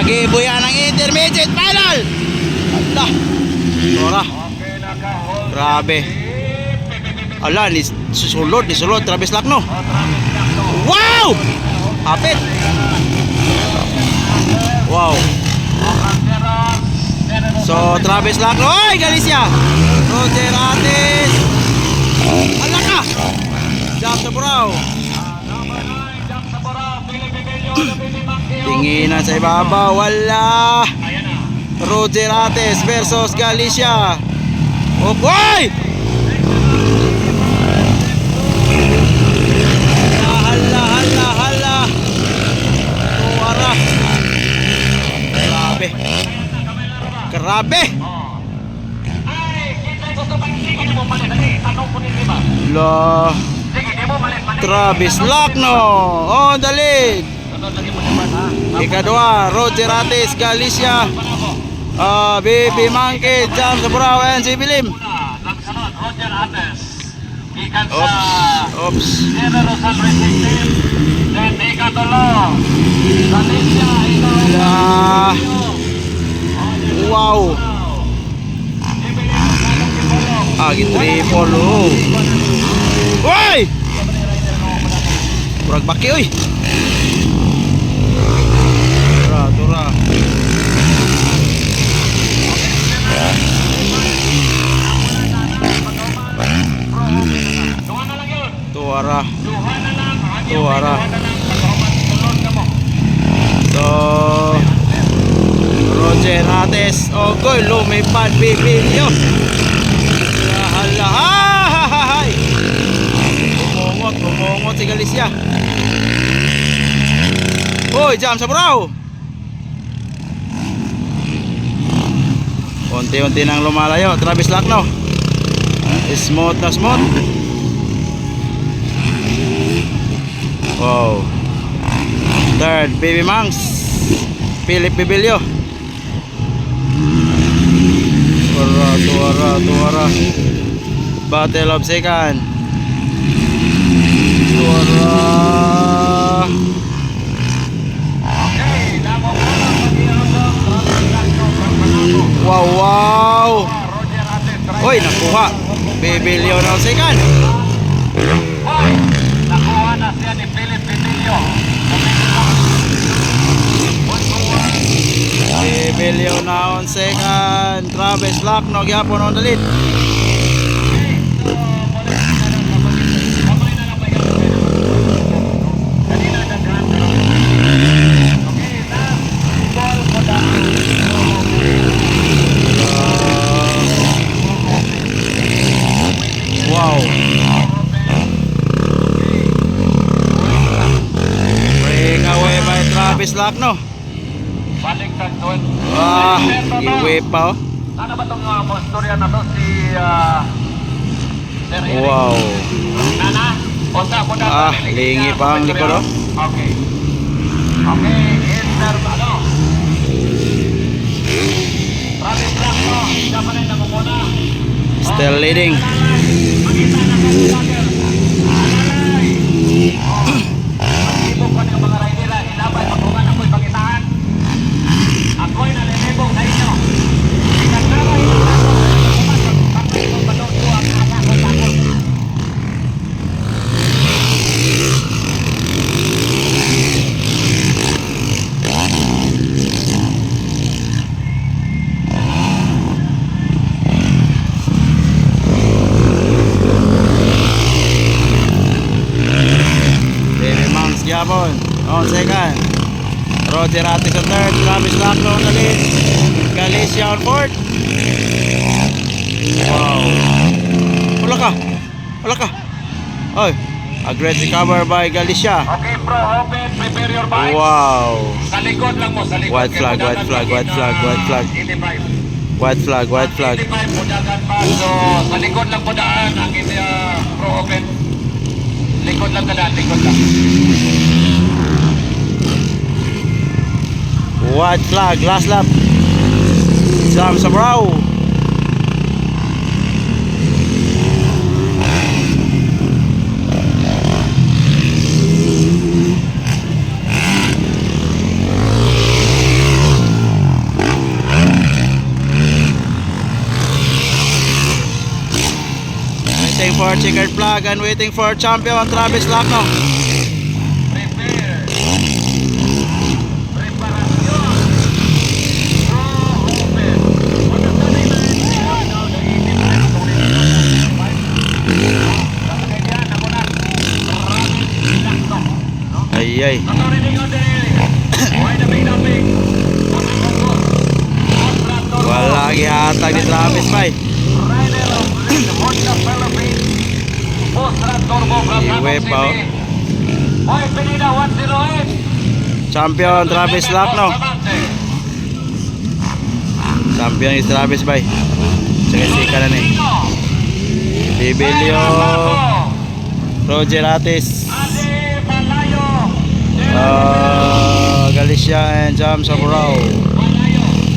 Nagibuyan ng intermediate final. Ala. Tora. Grabe. Ala, ni susulod. Travis Lakno. Wow! Hapit. Wow. So, Travis Lakno. Oy, Galicia. Roger Ates. Ala ka. Jump sa buraw. Tinginan sa ibabaw. Wala. Roger Ates versus Galicia. Oh boy! Hala. Tuwara. Grabe. La. Travis Lakno. Oh, dali. Ikadua, Roger Ates, Galicia. Baby Monkey, Jam sa buraw, and si Bilim. Oops. Wow. Triple. Woy! Kurang baki, oy. Tura. Tuwara. So, Roger Ates. Ogoy, lumipad Bibilyo. Hala. Kumungot si Galicia. Hoy, jam sa buraw. Unti-unti nang lumalayo Travis Lakno. Smooth. Wow. Third, Baby Mangs, Philip Bibilyo. Tuwara. Battle of second. Tuwara. Wow. Hoy, nakuha. Bibilyo na second. Nakuha na siya ni Philip Bibilyo. Bibilyo na on second. Travis Lakno gyapon on the lead. Wow. Break away by Travis Lakno. Baliktad doon. Iwe pa, oh. Ano ba itong storya na to si Sir Eric? Wow. Nana? Lingi pa ang likod, oh. Okay, Inter, Travis Lakno, siya pa rin namumuna. Still leading. Makita na kayo vlogger. Magsibog pa ng mga rider, ilabay, magungan ako'y pagitaan. Ako'y nalilibog sa inyo. Ikasama ito na ako. Pagkakong balon ko ang kakakot. Yapon on second, Roger Ates on third, Travis Lakno on the lead, Galicia on fourth. Wow. Wala ka. Oy, aggressive cover by Galicia. Okay bro, open, prepare your bikes. Wow. Sa likod lang mo, sa likod. White flag. White flag. 85 Budagan pa, so sa likod lang po daan ang pro open. Likod lang. White flag, last lap. Jam sa brow. for checkered flag and waiting for champion Travis Lacno. Prepare. Preparasyon. Go open. Pagkatali na rin. Now, naisip na rin. Lalagay niya. Ako na. Travis Lacno. Ay. Natarinig ang dinili. Buhay na may napig. Wala gihatag ni Travis bay. Rider of Red Honda Philippines. Postrat Turbo from Iwe pa. Boy Pinida 108. Champion Travis Lacno. Champion is Travis bay. Sika na ni. Bibilio, Roger Atis, Ade Palayo. Galicia and Jam Saburao.